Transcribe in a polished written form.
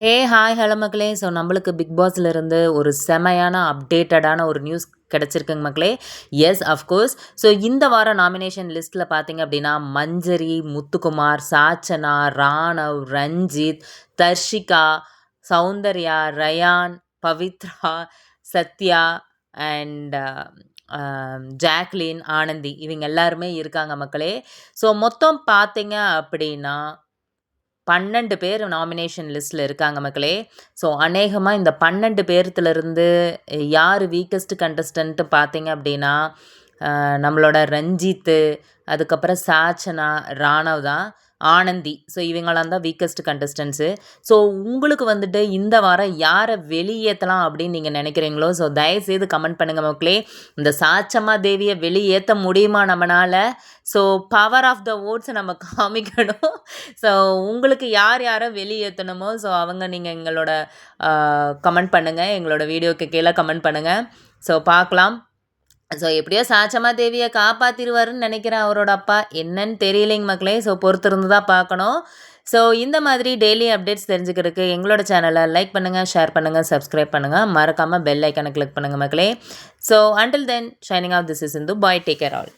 Hi hello மக்களே. So நம்மளுக்கு big பாஸ்லேருந்து ஒரு செமையான அப்டேட்டடான ஒரு நியூஸ் கிடச்சிருக்குங்க மக்களே. Yes of course. ஸோ இந்த வாரம் நாமினேஷன் லிஸ்ட்டில் பார்த்தீங்க அப்படின்னா மஞ்சரி, முத்துக்குமார், சாச்சனா, ராணவ், ரஞ்சித், தர்ஷிகா, சௌந்தர்யா, ரயான், பவித்ரா, சத்யா அண்ட் ஜாக்லின், ஆனந்தி இவங்க எல்லாருமே இருக்காங்க மக்களே. ஸோ மொத்தம் பார்த்தீங்க அப்படின்னா 12 பேர் நாமினேஷன் லிஸ்ட்டில் இருக்காங்க மக்களே. ஸோ அநேகமாக இந்த 12 பேர்த்துலேருந்து யார் வீக்கஸ்ட் கண்டஸ்டன்ட்டு பார்த்தீங்க அப்படின்னா நம்மளோட ரஞ்சித்து, அதுக்கப்புறம் சாச்சனா, ராணவ் தான், ஆனந்தி. ஸோ இவங்களாம் தான் வீக்கஸ்ட் கண்டஸ்டன்ஸு. ஸோ உங்களுக்கு வந்துட்டு இந்த வாரம் யாரை வெளியேற்றலாம் அப்படின்னு நீங்கள் நினைக்கிறீங்களோ, ஸோ தயவுசெய்து கமெண்ட் பண்ணுங்கள் மக்களே. இந்த சாச்சம்மா தேவியை வெளியேற்ற முடியுமா நம்மளால்? ஸோ பவர் ஆஃப் த ஓட்ஸை நம்ம காமிக்கணும். ஸோ உங்களுக்கு யார் யாரை வெளியேற்றணுமோ ஸோ அவங்க நீங்கள் எங்களோட கமெண்ட் பண்ணுங்கள், எங்களோட வீடியோக்கு கீழே கமெண்ட் பண்ணுங்கள். ஸோ பார்க்கலாம். ஸோ எப்படியோ சாச்சம்மா தேவியை காப்பாற்றிடுவாருன்னு நினைக்கிறேன் அவரோட அப்பா. என்னன்னு தெரியலைங்க மக்களே. ஸோ பொறுத்திருந்து தான் பார்க்கணும். ஸோ இந்த மாதிரி டெய்லி அப்டேட்ஸ் தெரிஞ்சுக்கிறதுக்கு எங்களோட சேனலை லைக் பண்ணுங்கள், ஷேர் பண்ணுங்கள், சப்ஸ்கிரைப் பண்ணுங்கள். மறக்காமல் பெல் ஐக்கனை கிளிக் பண்ணுங்கள் மக்களே. So until then signing off this is Indhu. Bye, take care all.